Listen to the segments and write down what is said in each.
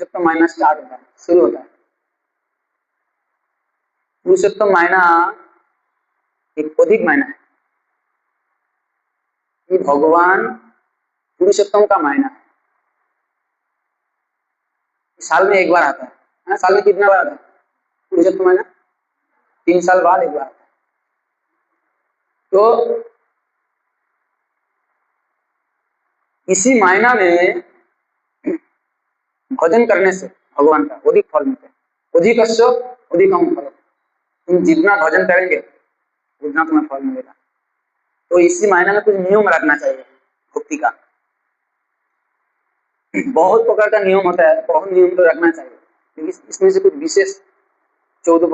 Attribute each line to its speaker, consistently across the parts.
Speaker 1: पुरुषोत्तम महीना स्टार्ट होता है, शुरू होता है। पुरुषोत्तम महीना एक अधिक महीना है, ये भगवान पुरुषोत्तम का महीना है। साल में एक बार आता है ना? साल में कितना बार आता है पुरुषोत्तम महीना? 3 साल बाद एक बार आता है। तो इसी महीना में भजन करने से भगवान का अधिक फल मिलता है। अधिकस्य अधिकम फल, तुम जितना भजन करेंगे उतना तुम्हें फल मिलेगा। तो इसी महीना में कुछ नियम रखना चाहिए भक्ति का। बहुत प्रकार का नियम होता है, बहुत नियम तो रखना चाहिए, लेकिन इसमें से कुछ विशेष 14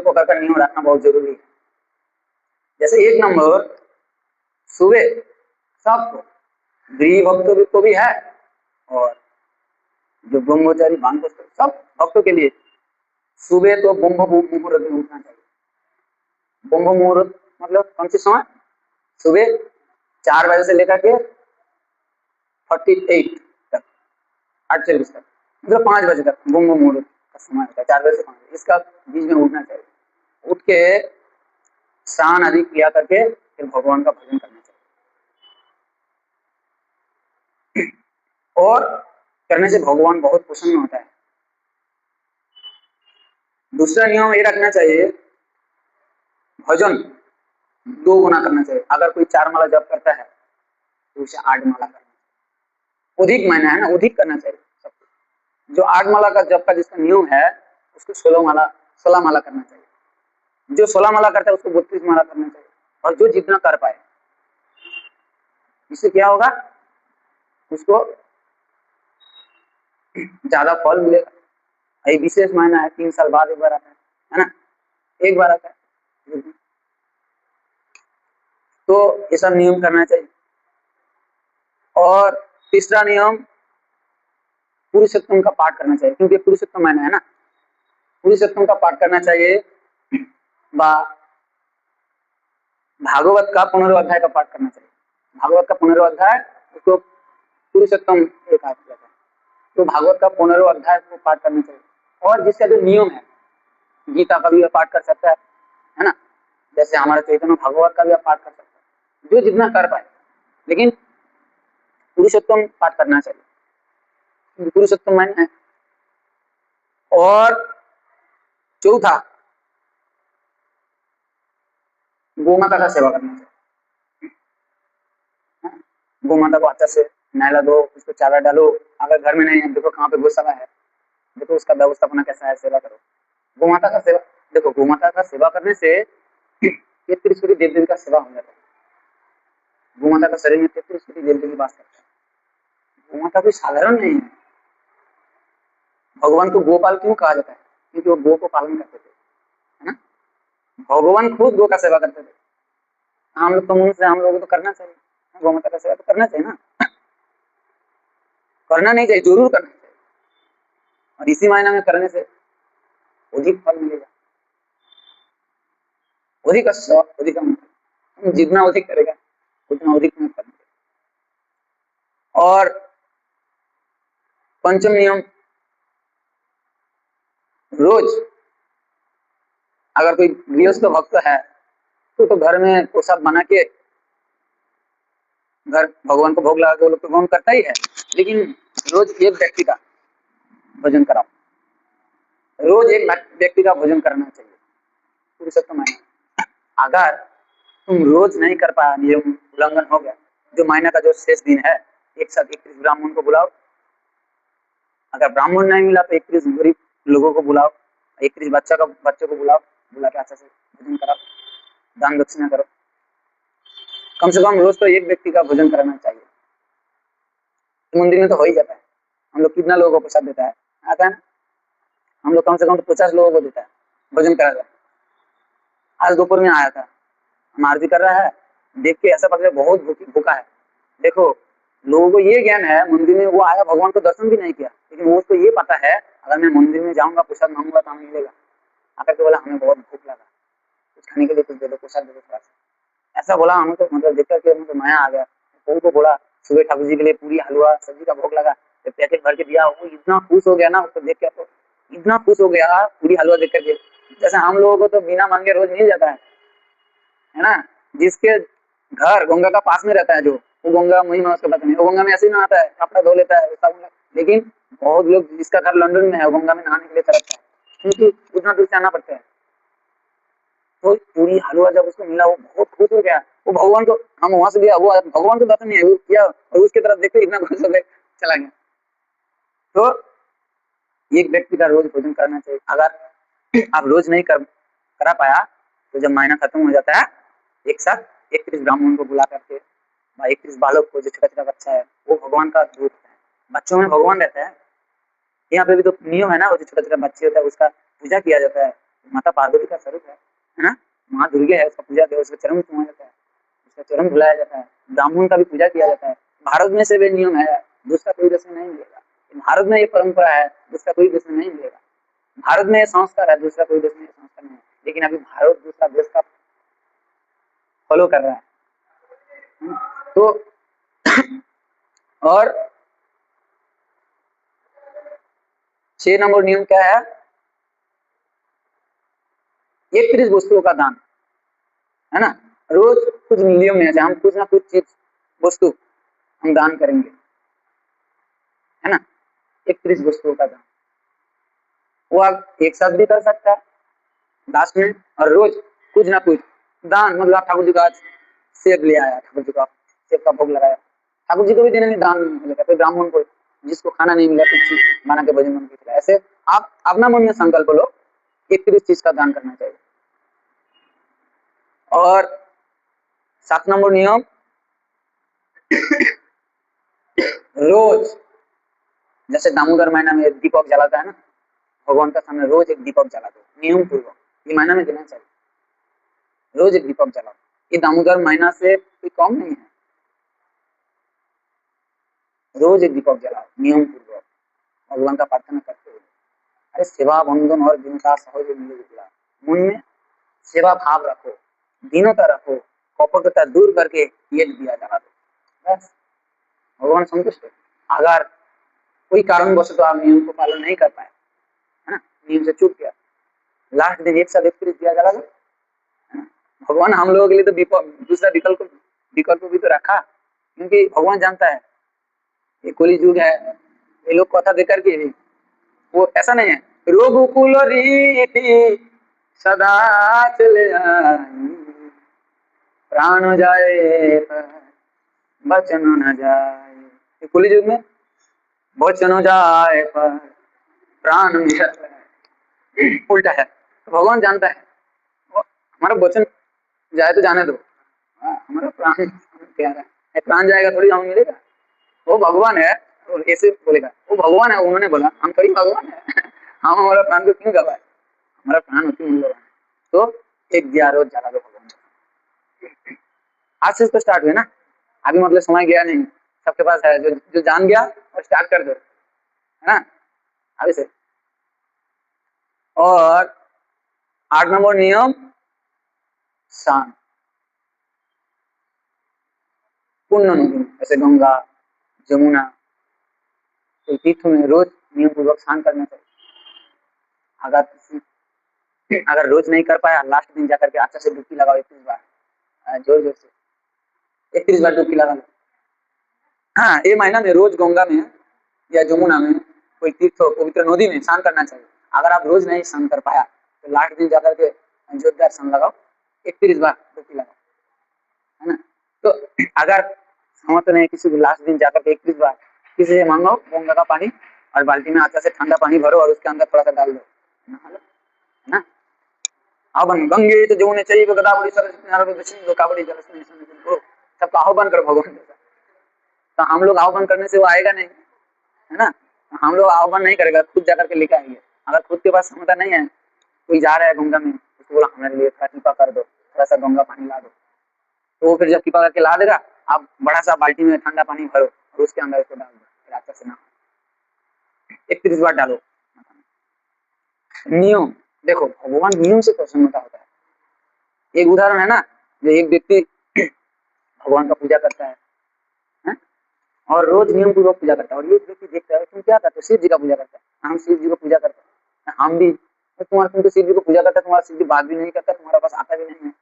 Speaker 1: प्रकार का नियम रखना बहुत जरूरी है। जैसे 1 नंबर, सुबह सबको, गृह भक्तों को भी है और जो ब्रह्मचारी भानप्रस्थ सब भक्तों के लिए सुबह तो ब्रह्म मुहूर्त में उठना चाहिए। ब्रह्म मुहूर्त मतलब कौन सी समय? सुबह 4 बजे से लेकर के 48 तक, 48 तक, मतलब 5 बजे तक ब्रह्म मुहूर्त का समय होता है। 4 बजे से 5 बजे, इसका बीच में उठना चाहिए। उठ के स्नान आदि किया करके फिर भगवान का भजन करना चाहिए, और करने से भगवान बहुत प्रसन्न होता है। दूसरा नियम ये रखना चाहिए, भजन 2 गुना करना चाहिए। अगर कोई 4 माला जप करता है तो उसे 8 माला करना चाहिए। अधिक महीना है ना, अधिक करना चाहिए सबको। जो 8 माला का जप का जिसका नियम है उसको 16 माला करना चाहिए। जो 16 माला करता है उसको 32 माला करना चाहिए, और जो जितना कर पाए। इससे क्या होगा? उसको ज्यादा फल मिलेगा। ये विशेष महीना है, 3 साल बाद एक बार आता है ना? एक बार आता है। तो ये सब नियम करना चाहिए। और तीसरा नियम, पुरुषोत्तम का पाठ करना चाहिए, क्योंकि पुरुषोत्तम महीना है ना। पुरुषोत्तम का पाठ करना चाहिए, भागवत का 15वां अध्याय का पाठ करना चाहिए। भागवत का 15वां अध्याय उसको पुरुषोत्तम कहा जाता है। तो भागवत का 15वां अध्याय को पाठ करना चाहिए। और जिसका जो नियम है, गीता का भी पाठ कर सकता है ना? जैसे हमारा चैतन्य भागवत का भी आप पाठ कर सकते हैं, जो जितना कर पाए, लेकिन पुरुषोत्तम पाठ करना चाहिए, पुरुषोत्तम महीना है। और चौथा, गोमाता का सेवा करना चाहिए। गोमाता को अच्छा से नहला दो, उसको चारा डालो। अगर घर में नहीं है, देखो कहाँ पे गौशाला है, देखो उसका व्यवस्थापना कैसा है, सेवा करो। गोमाता का सेवा, देखो गोमाता का सेवा करने से 33 कोटि देव देवी का सेवा हो जाता है। गोमाता का शरीर में 33 कोटि देव देवी वास करता है। गोमाता कोई साधारण नहीं है। भगवान को गोपाल क्यों कहा जाता है? क्योंकि वो गो को पालन करते थे, है ना? भगवान खुद गो का सेवा करते थे। हम लोग तो मुंह से, हम लोगों को तो करना चाहिए, गोमाता का सेवा तो करना चाहिए ना। करना नहीं चाहिए, जरूर करना चाहिए। और इसी महीना में करने से अधिक फल मिलेगा। अधिक अधिकम, जितना अधिक करेगा उतना अधिक में फल मिलेगा। और पंचम नियम, रोज अगर कोई गृहस्थ भक्त है तो घर में प्रसाद बना के घर भगवान को भोग लगा के वो लोग तो भोग करता ही है, लेकिन रोज एक व्यक्ति का भोजन कराओ। रोज एक व्यक्ति का भोजन करना चाहिए पुरुषोत्तम महीना। अगर तुम रोज नहीं कर पाया, नियम उल्लंघन हो गया, जो महीना का जो शेष दिन है, एक साथ 31 ब्राह्मण को बुलाओ। अगर ब्राह्मण नहीं मिला तो 31 गरीब लोगों को बुलाओ, 31 बच्चों को बुलाओ, बुला के अच्छा से भोजन कराओ, दान दक्षिणा करो। कम से कम रोज तो एक व्यक्ति का भोजन कराना चाहिए। मंदिर में तो हो ही जाता है। हम लोग कितना लोगों को प्रसाद देता है, आता है ना? हम लोग कम से कम तो 50 लोगों को देता है, भोजन करा जाए। आज दोपहर में आया था, हम आरती कर रहा है, देख के ऐसा पता बहुत भूखा है। देखो, लोगों को ये ज्ञान है, मंदिर में वो आया, भगवान को दर्शन भी नहीं किया, लेकिन वो उसको ये पता है अगर मैं मंदिर में जाऊंगा, प्रसाद मांगूंगा तो हमें मिलेगा। आकर के बोला हमें बहुत भूख लगा, कुछ खाने के लिए कुछ दे दो, प्रसाद दे दो थोड़ा सा। ऐसा बोला, हमें तो मतलब देख करके मुझे माया आ गया। को बोला सुबह ठाकुर जी के लिए पूरी हलवा सब्जी का भोग लगा, जब पैकेट भर के दिया वो इतना खुश हो गया ना उसको देख के, तो इतना खुश हो गया पूरी हलवा देख करके। जैसे हम लोगों को तो बिना मांगे रोज मिल जाता है ना। जिसके घर गंगा का पास में रहता है, जो वो गंगा महिमा उसको पता नहीं, वो गंगा में ऐसे ही नहाता है, कपड़ा धो लेता है सब। लेकिन बहुत लोग जिसका घर लंदन में है वो गंगा में नहाने के लिए तरसता है, क्योंकि उतना दूर से आना पड़ता है। तो पूरी हलवा जब उसको मिला वो बहुत खुश हो गया। वो भगवान को, हम वहां से दिया, वो भगवान को दर्शन नहीं है वो किया, और उसके तरफ देखते इतना खुश हो गए, चला गया। तो एक व्यक्ति का रोज भोजन करना चाहिए। अगर आप रोज नहीं करा पाया तो जब महीना खत्म हो जाता है, एक साथ 31 ब्राह्मण को बुला करके, 31 बालक को, जो छोटा छोटा बच्चा है वो भगवान का दूध है, बच्चों में भगवान रहता है। यहाँ पे भी तो नियम है ना, वो जो छोटा छोटा बच्चे होता है उसका पूजा किया जाता है। माता पार्वती का स्वरूप है ना, माँ दुर्गे है, उसका पूजा किया, उसका चरण चुमाया जाता है, उसका चरण धुलाया जाता है, ब्राह्मण का भी पूजा किया जाता है। भारत में से भी नियम है, दूसरा कोई देश में नहीं मिलेगा। भारत में ये परंपरा है, दूसरा कोई देश में नहीं मिलेगा। भारत में ये संस्कार है, दूसरा कोई देश में संस्कार नहीं है। लेकिन अभी भारत दूसरा देश का फॉलो कर रहा है। तो और 6 नंबर नियम क्या है? 31 वस्तुओं का दान, है ना। रोज कुछ नियम है, हम कुछ ना कुछ चीज वस्तु हम दान करेंगे, है ना। 31 वस्तुओं का दान वो आप एक साथ भी कर सकता है लास्ट में, और रोज कुछ ना कुछ दान, मतलब आप ठाकुर जी का सेब ले आया, ठाकुर जी का सेब का भोग लगाया, ठाकुर जी को भी देने में दान मिलेगा। फिर ब्राह्मण को, जिसको खाना नहीं मिला, कुछ चीज बना के भोजन बन के, ऐसे आप अपना मन में संकल्प लो 31 चीज का दान करना चाहिए। और 7 नंबर नियम, रोज जैसे दामोदर महीना में दीपक जलाता है ना, भगवान का सामने रोज एक दीपक जला दो नियम पूर्वक, ये महीना में देना चाहिए। रोज एक दीपक जलाओ, ये दामोदर महीना से कोई कम नहीं है। रोज एक दीपक जलाओ नियम पूर्वक, भगवान का प्रार्थना करते हुए। अरे सेवा बंधन और जिनका सहज मिलेगा, मन में सेवा भाव रखो, दीनता रखो, कपटता दूर करके ये दिया जला दो, बस भगवान संतुष्ट है। अगर कोई कारणवश तो आप नियम को पालन नहीं कर पाए, है ना, नियम से चूक गया, लास्ट दिन एक साथ 31 दिया जला दो। भगवान हम लोगों के लिए तो दूसरा विकल्प भी तो रखा, क्योंकि भगवान जानता है ये कली युग है, ये लोग कथा देकर के भी वो ऐसा नहीं है। रोगुकुल रीति सदा चले आई, प्राण जाए पर बचन न जाए। ये कली युग में बचन जाए पर प्राण उल्टा है। तो भगवान जानता है हमारा वचन जाए तो जाने दो, हमारा प्राण प्यारा है, प्राण जाएगा थोड़ी हमें मिलेगा। वो भगवान है, और ऐसे बोलेगा वो भगवान है, उन्होंने बोला हम थोड़ी भगवान है। हम हमारा प्राण को क्यों गवाए, हमारा प्राण उसी मूल्यवान है। तो एक दिया रोज जला दो भगवान। आज से तो स्टार्ट हुए ना, अभी मतलब समय गया नहीं, सबके पास है, जो जान गया और स्टार्ट कर दो, है ना, अभी से। और 8 नंबर नियम, शांत पुण्य नदी जैसे गंगा, जमुना, तो तीर्थ में रोज नियम पूर्वक स्नान करना चाहिए। अगर रोज नहीं कर पाया, लास्ट दिन जाकर के अच्छा से डुबकी लगाओ 31 बार, जोर जोर से 31 बार डुबकी लगा लो। हाँ, ये महीना में रोज गंगा में या जमुना में, कोई तीर्थ पवित्र नदी में स्नान करना चाहिए। अगर आप रोज नहीं स्नान कर पाया तो लास्ट दिन जाकर के जोरदार स्नान लगाओ, 31 बार डुबकी लगाओ, है ना। तो अगर समर्थ नहीं किसी को, लास्ट दिन जाकर के 31 बार किसी से मांगो गंगा का पानी, और बाल्टी में अच्छा से ठंडा पानी भरो और उसके अंदर थोड़ा सा डाल दो, है ना। आह्वान गंगे तो जमुने चाहिए गोदावरी सरस्वती नर्मदे दक्षिण कावेरी जलस्मिन् सन्निधिं, सबका आह्वान करो भगवान। तो हम लोग आह्वान करने से वो आएगा नहीं, है ना। हम लोग आह्वान नहीं करेगा, खुद जाकर के लेकर आएंगे। अगर खुद के पास क्षमता नहीं है, कोई जा रहा है गंगा में, उसको बोला हमारे लिए कृपा कर दो, थोड़ा सा गंगा पानी ला दो, तो वो फिर जब कृपा करके ला देगा, आप बड़ा सा बाल्टी में ठंडा पानी भरो और उसके अंदर उसको डाल दो, फिर अच्छा से ना 31 बार डालो। नियम देखो, भगवान नियम से प्रसन्नता होता है। एक उदाहरण है ना, जो एक व्यक्ति भगवान का पूजा करता है, और रोज नियम पूर्वक पूजा करता है। और ये व्यक्ति देखता है तुम क्या करते हो, शिव जी का पूजा करता है, हम शिव जी को पूजा करते हैं, हम भी तुम तो शिव जी को पूजा करता है, तुम्हारा शिव जी बात भी नहीं करता, तुम्हारा पास आता भी नहीं है।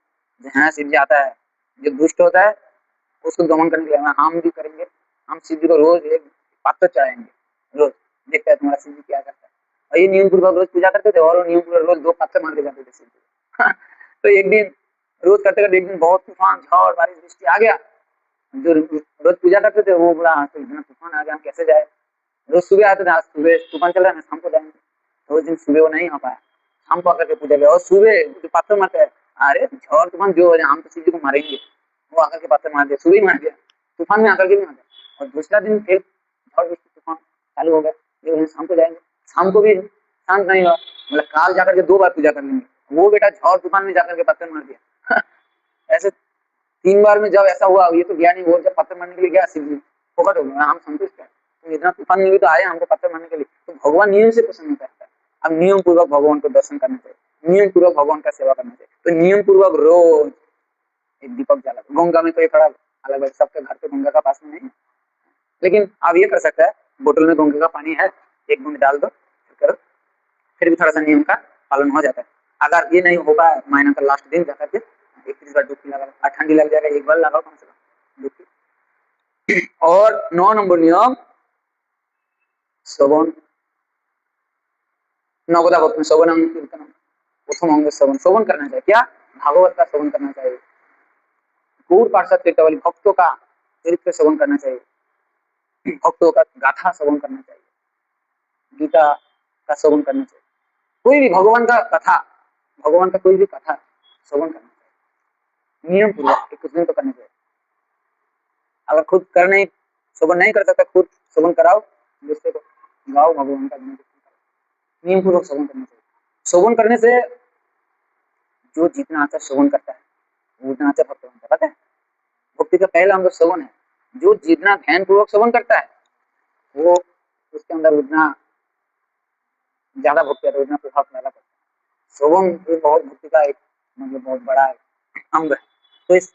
Speaker 1: जहाँ शिव जी आता है, जो दुष्ट होता है उसको दमन करने के लिए हम भी करेंगे, हम शिव जी को रोज एक पात्र चढ़ाएंगे, रोज देखता है तुम्हारा शिव जी क्या करता है। और ये नियम पूर्वक रोज पूजा करते थे और वो नियम पूर्वक रोज 2 पात्र मार के जाते थे शिव जी को। तो एक दिन रोज करते करते एक दिन बहुत तूफान झड़ बारिश वृष्टि आ गया। जो रोज पूजा करते थे वो बोला तो इतना तूफान आ गया, हम कैसे जाए। रोज सुबह आते थे, आज सुबह तूफान चल रहा है ना, शाम को जाएंगे। तो उस दिन सुबह वो नहीं आ पाया, शाम को आकर के पूजा किया। और सुबह जो पत्थर मारते हैं, अरे झड़ तूफान जो हो जाए हम तो शिव जी को मारेंगे, वो आकर के पत्थर मार दिया, सुबह ही मार दिया, तूफान में आकर के भी मार दिया। और दूसरा दिन फिर झड़ वृष्टि तूफान चालू हो गया, ये शाम को जाएंगे, शाम को भी शांत नहीं हुआ, मतलब काल जाकर के 2 बार पूजा कर लेंगे, वो बेटा झड़ तूफान में जाकर के पत्थर मार दिया। ऐसे 3 बार में जब ऐसा हुआ, ये तो गया नहीं, वो जब पत्थर मारने के लिए गया शिव जी फोकट हो गया, हम संतुष्ट है, तो इतना तूफान में भी तो आए हमको पत्थर मारने के लिए, तो भगवान नियम से प्रसन्न करता है। अब नियम पूर्वक भगवान को दर्शन करना चाहिए, नियम पूर्वक भगवान का सेवा करना चाहिए। तो नियम पूर्वक रोज एक दीपक जला, गंगा में तो ये थोड़ा अलग है, सबके घर पे गंगा का पास में नहीं है, लेकिन आप ये कर सकता है, बोतल में गंगा का पानी है, एक बूंद डाल दो, करो, फिर भी थोड़ा सा नियम का पालन हो जाता है। अगर ये नहीं हो पाया महीना का लास्ट दिन जाकर के 21 बार डुबकी लगा, ठंडी लग जाएगा, एक बार लगाओ कम से कम डुबकी। और 9 नंबर नियम श्रवण, नवदा भक्त श्रवण कीर्तन, प्रथम अंग श्रवण, श्रवण करना चाहिए, क्या भागवत का श्रवण करना चाहिए, गौर पार्षद तीर्थवाली भक्तों का चरित्र श्रवण करना चाहिए, भक्तों का गाथा श्रवण करना चाहिए, गीता का श्रवण करना चाहिए, कोई भी भगवान का कथा, भगवान का कोई भी कथा श्रवण करना चाहिए, नियम पूर्वक कुछ दिन तो करना चाहिए। अगर खुद कर नहीं, श्रवण नहीं कर सकता, खुद श्रवण कराओ, दूसरे को गाओ भगवान का नियम पूर्वक श्रवण करना चाहिए। श्रवण करने से जो जितना अच्छा श्रवण करता है वो उतना अच्छा भक्त बनता है, पता है, भक्ति का पहला अंग श्रवण है, जो जितना ध्यान पूर्वक श्रवण करता है वो उसके अंदर उतना ज्यादा भक्ति आता है, उतना प्रभाव ज्यादा पड़ता है। श्रवण बहुत भक्ति का एक मतलब बहुत बड़ा अंग है, तो इस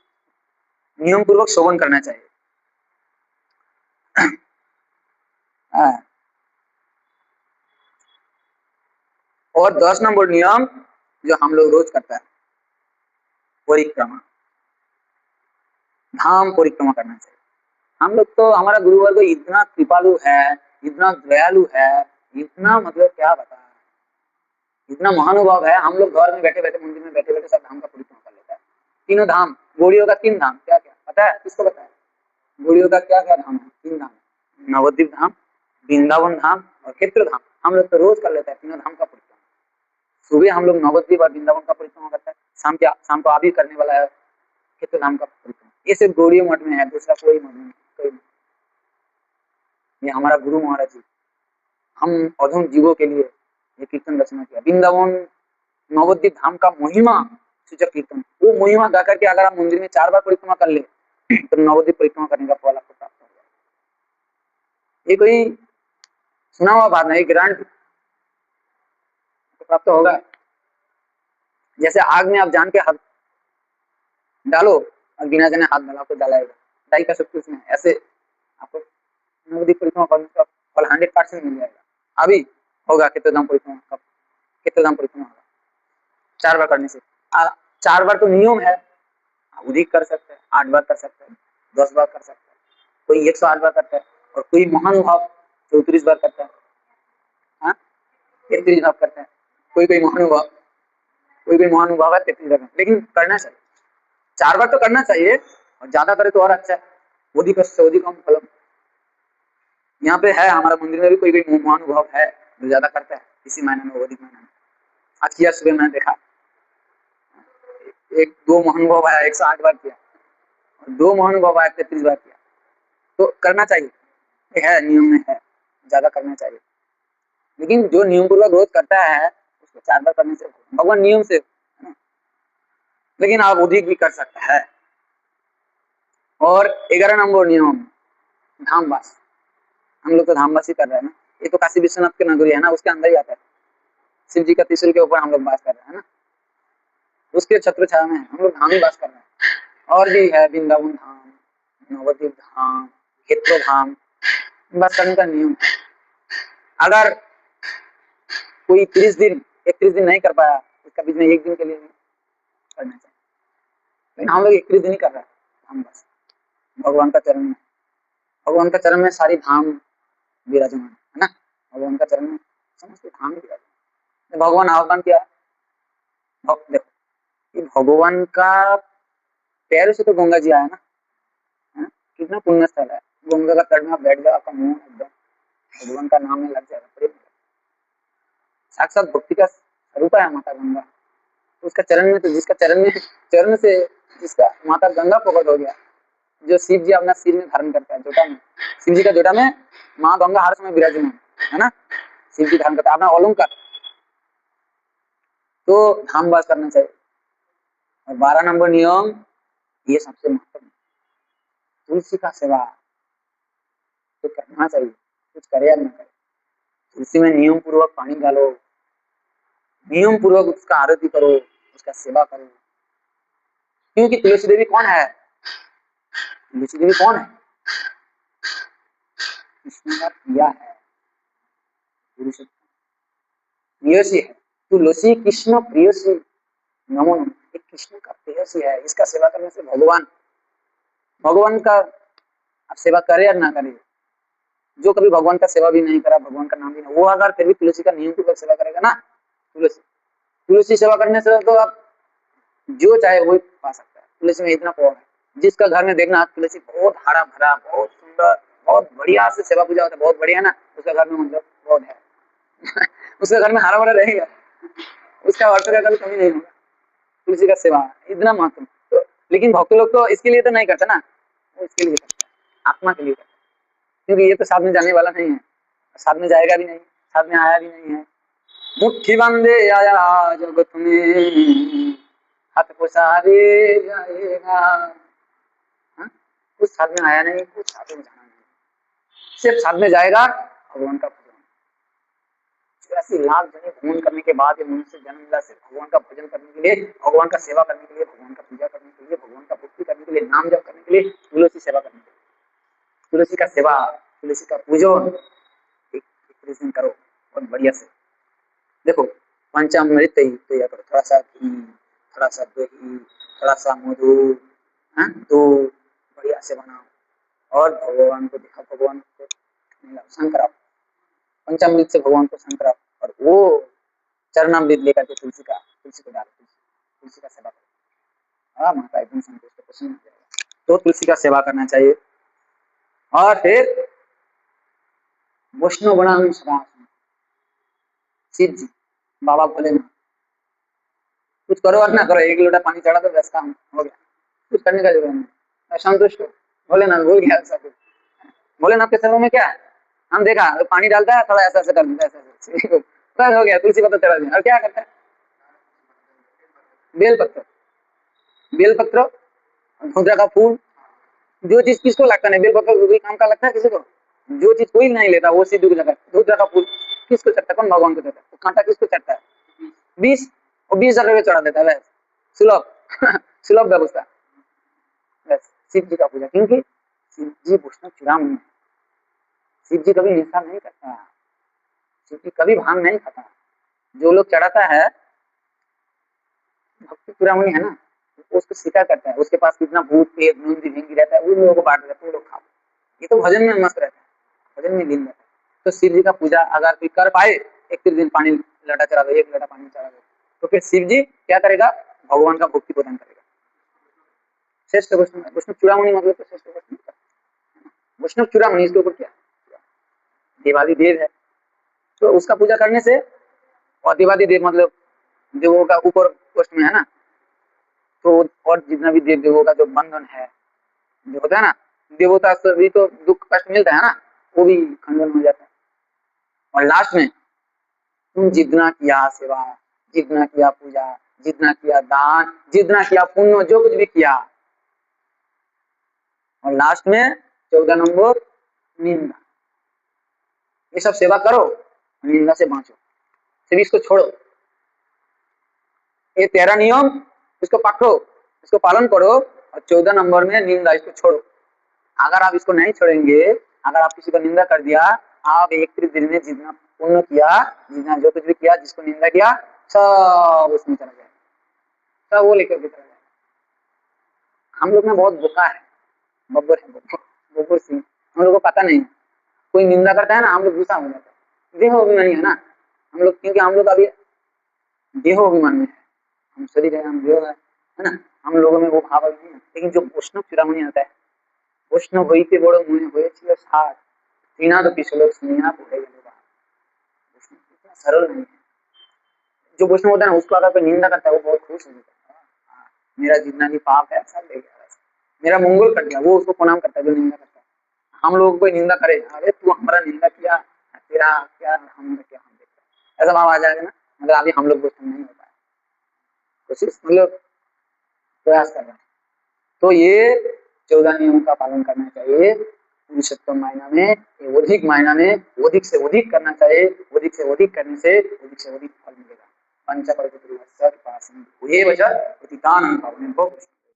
Speaker 1: नियम पूर्वक श्रवण करना चाहिए। और 10 नंबर नियम जो हम लोग रोज करता है, परिक्रमा, धाम परिक्रमा करना चाहिए। हम लोग तो, हमारा गुरुवर्ग इतना कृपालु है, इतना दयालु है, इतना मतलब क्या बता, इतना महानुभाव है, हम लोग घर में बैठे बैठे, मंदिर में बैठे बैठे सब धाम का परिक्रमा कर लेता है। तीनों धाम, गौड़ियों का 3 धाम, क्या क्या पता है, किसको पता है, गौड़ियों का क्या क्या धाम है, 3 धाम, नवद्वीप धाम, वृंदावन धाम और क्षेत्र धाम। हम लोग तो रोज कर लेते हैं तीनों धाम का परिक्रमा। सुबह हम लोग नवद्वीप और वृंदावन का परिक्रमा करते हैं, शाम को आप ही करने वाला है क्षेत्र धाम का परिक्रमा। ये सिर्फ गौड़ियों मठ में है, दूसरा कोई मठ में कोई, ये हमारा गुरु महाराज जी, हम अधम जीवों के लिए ये कीर्तन रचना किया। वृंदावन नवद्वीप धाम का महिमा सूचक कीर्तन, वो महिमा गा करके अगर आप मंदिर में 4 बार परिक्रमा कर ले तो नवद्वीप परिक्रमा करने का फल आपको प्राप्त हो जाएगा। ये कोई सुना हुआ बात नहीं, ग्रांट प्राप्त होगा। जैसे आग में आप जान के हाथ डालो और बिना जाने हाथ डाला तो जलाएगा, डाई का सब कुछ नहीं, ऐसे आपको नवद्वीप परिक्रमा करने का फल 100% मिल जाएगा। अभी होगा कितने परिक्रमा का, कितने परिक्रमा होगा 4 बार करने से। 4 बार तो नियम है, अधिक कर सकते हैं, 8 बार कर सकते हैं, 10 बार कर सकते हैं, कोई 108 बार करता है, और कोई महानुभाव 34 बार करता है, हाँ 33 बार करता है, कोई महानुभाव, कोई महानुभाव है 33 बार, लेकिन करना चाहिए, 4 बार तो करना चाहिए, और ज्यादा करे तो और अच्छा है, अधिक से अधिक हम फलम। यहाँ पे है हमारा मंदिर में भी कोई महानुभाव है जो ज्यादा करता है, इसी महीने में, अधिक महीने में। आज किया सुबह मैंने देखा, 1-2 महानुभाव आया 108 बार किया, और 2 महानुभाव आया 33 बार किया, तो करना चाहिए, है नियम में है, ज्यादा करना चाहिए। लेकिन जो नियम पूर्वक रोज करता है उसको 4 बार करने से भगवान नियम से, लेकिन आप अधिक भी कर सकता है। और 11 नंबर नियम धामवास, हम लोग तो धामवास ही कर रहे हैं ना, ये तो काशी विश्वनाथ की नगरी है ना, उसके अंदर ही आता है, शिव जी का त्रिशूल के ऊपर हम लोग वास कर रहे हैं ना, उसके छत्र छाया में हम लोग धाम ही वास कर रहे हैं। और भी है वृंदावन धाम, नवद्वीप धाम, क्षेत्र धाम, बस करने का नियम। अगर कोई 31 दिन नहीं कर पाया, इसका बीच में एक दिन के लिए भी करना चाहिए। लेकिन हम लोग 31 दिन ही कर रहे हैं। हम बस भगवान का चरण में, भगवान का चरण में सारी धाम विराजमान है ना। भगवान का चरण में समस्त धाम विराजमान। भगवान आह्वान किया, देखो कि भगवान का पैरों से तो गंगा जी आया ना, है ना? कितना पुण्य स्थल है। गंगा का तट में आप बैठ जाओ, आपका मुंह एकदम भगवान का नाम में लग जाएगा, प्रेम। साक्षात भक्ति का स्वरूप है माता गंगा। उसका चरण में तो, जिसका चरण से जिसका माता गंगा प्रकट हो गया, जो शिव जी अपना सिर में धारण करता है, जोटा में, शिव जी का जोटा में माँ गंगा हर समय विराजमान है ना। शिव जी धारण करता है अपना अलंकार, तो धाम वास करना चाहिए। और 12 नंबर नियम, ये सबसे महत्वपूर्ण, तुलसी का सेवा तो करना चाहिए, कुछ करे या न करे। तुलसी में नियम पूर्वक पानी डालो, नियम पूर्वक उसका आरती करो, उसका सेवा करो। क्योंकि तुलसी देवी कौन है? तुलसी देवी कौन है? कृष्ण का प्रिया है, प्रियसी है। तुलसी कृष्ण प्रियसी, नमो नमः। एक कृष्ण का प्रियसी है, इसका सेवा करने से भगवान का आप सेवा करे या ना करे, जो कभी भगवान का सेवा भी नहीं करा, भगवान का नाम भी नहीं, वो अगर फिर भी तुलसी का नियम पूर्वक सेवा करेगा ना, तुलसी सेवा करने से तो आप जो चाहे वो पा सकता है। तुलसी में इतना पावर है। जिसका घर में देखना तुलसी बहुत हरा भरा, बहुत सुंदर, बहुत बढ़िया से सेवा पूजा होता है, बहुत बढ़िया ना, उसका घर में मतलब बहुत है उसके घर में हरा भरा रहेगा, उसका वर्ष का कभी कमी नहीं होगा। तुलसी का सेवा इतना महत्व तो, लेकिन भक्त लोग तो इसके लिए तो नहीं करते ना, वो इसके लिए करते हैं, आत्मा के लिए करते हैं। क्योंकि ये तो साथ में जाने वाला नहीं है, साथ में जाएगा भी नहीं, साथ में आया भी नहीं है। मुट्ठी बंदे आया जगत में, हाथ पसारे जाएगा। हाँ? कुछ साथ में आया नहीं, कुछ साथ में जाना नहीं, सिर्फ साथ में जाएगा भगवान का भजन। 84 लाख जने भ्रमण करने के बाद ये मनुष्य जन्म मिला, सिर्फ भगवान का भजन करने के लिए, भगवान का सेवा करने के लिए, भगवान का पूजा करने के लिए, भगवान का भक्ति करने के लिए, नाम जप करने के लिए, तुलसी सेवा करने के लिए। तुलसी का सेवा, तुलसी का पूजन एक करो और बढ़िया से। देखो पंचामृत तैयार करो, थोड़ा सा घी, थोड़ा सा दही, थोड़ा सा मधु, तो बढ़िया से बनाओ और भगवान को दिखाओ, भगवान को शंकराओ, पंचामृत से भगवान को शंकराओ। और वो चरणामृत लेकर के तुलसी को डालो, तुलसी का सेवा करो। हाँ, माता एकदम संतुष्ट प्रसन्न हो जाएगा। तो तुलसी का सेवा करना चाहिए। और फिर वैष्णव बनाम सदा, शिव जी, बाबा भोलेनाथ, कुछ करो और ना करो, एक लोटा पानी चढ़ा दो, बस काम हो गया, कुछ करने का जरूरत नहीं, संतुष्ट हो। भोलेनाथ भूल गया सब कुछ। भोलेनाथ के सेवा में क्या है, हम देखा पानी डालता है, थोड़ा ऐसा ऐसा कर देता है, ऐसा बस हो गया, तुलसी पत्ता चढ़ा दिया। और क्या करता है, बेलपत्र, धुंधरा का फूल, जो चीज किसको लगता नहीं, बेलपत्र कोई काम का लगता है किसी को, जो चीज कोई नहीं लेता वो सिद्धू को लगता है। धुंधरा का फूल किसको चढ़ता है, कौन भगवान को चढ़ता है, कांटा किसको चढ़ता है, 20 और 20,000 रुपये चढ़ा देता है, बस सुलभ सुलभ व्यवस्था, बस शिव जी का पूजा। क्योंकि शिव जी वैष्णव चूड़ामणि है, शिव जी कभी निशा नहीं करता, शिव जी कभी भांग नहीं खाता। जो लोग चढ़ाता है भक्ति चूड़ामणि है ना, उसको स्वीकार करता है, उसके पास कितना भूत पेट नूंदी भिंगी रहता है, उन लोगों को बांट देता है, तुम लोग खाओ। ये तो भजन में मस्त रहता है, भजन में लीन रहता है। तो शिव जी का पूजा अगर कोई कर पाए, 31 दिन पानी लोटा चढ़ा दो, 1 लोटा पानी चढ़ा दो, तो फिर शिव जी क्या करेगा, भगवान का भक्ति प्रदान करेगा। श्रेष्ठ वैष्णव चूड़ामणि मतलब तो श्रेष्ठ वैष्णव चूड़ामणि, इसके ऊपर क्या देवादिदेव है, तो उसका पूजा करने से, और देवादिदेव मतलब देवों का ऊपर पोस्ट में है ना, तो और जितना भी देव देवों का जो बंधन है, जो होता है ना, देवता से भी तो दुख कष्ट मिलता है ना, वो भी खंडन हो जाता है। और लास्ट में तुम जितना किया सेवा, जितना किया पूजा, जितना किया दान, जितना किया पुण्य, जो कुछ भी किया, और लास्ट में 14 नंबर निंदा, ये सब सेवा करो, निंदा से बाँचो, सिर्फ इसको छोड़ो। ये 13 नियम, इसको पढ़ो, इसको पालन करो, और 14 नंबर में निंदा, इसको छोड़ो। अगर आप इसको नहीं छोड़ेंगे, अगर आप किसी को निंदा कर दिया, आप 31 दिन में जितना पुण्य किया, जितना जो कुछ भी किया, जिसको निंदा किया, सब उसमें चला जाएगा, सब वो लेकर के चला जाएगा। हम लोग में बहुत बोका है, बब्बर है, बब्बर सिंह, हम लोग को पता नहीं है। कोई निंदा करता है ना, हम लोग गुस्सा हो जाता है। देहो अभिमानी है ना हम लोग, क्योंकि हम लोग अभी देहो अभिमान में है, हम शरीर है, हम देह है ना, हम लोगों में वो भाव नहीं है। लेकिन जो वैष्णव चूड़ामणि आता है, वैष्णव होइते बड़ो मुनि होए साथ तीनाद पिछलो स्नेहा पड़े गए, इतना सरल नहीं है। जो वैष्णव होता है ना, उसको अगर कोई निंदा करता है वो बहुत खुश हो जाता है, हाँ, मेरा जितना भी पाप है सब ले गया, मेरा मंगल कर दिया, वो उसको प्रणाम करता है जो निंदा करता है। हम लोग कोई निंदा करे, अरे तू हमारा निंदा किया, तेरा क्या हम क्या, हम देखते ऐसा भाव आ जाएगा ना। मतलब अभी हम लोग वैष्णव नहीं होता है, कोशिश मतलब प्रयास कर रहे हैं। तो ये 14 नियमों का पालन करना चाहिए पुरुषोत्तम महीना में, अधिक महीना में अधिक से अधिक करना चाहिए, अधिक से अधिक करने से अधिक फल मिलेगा। पंचपर्व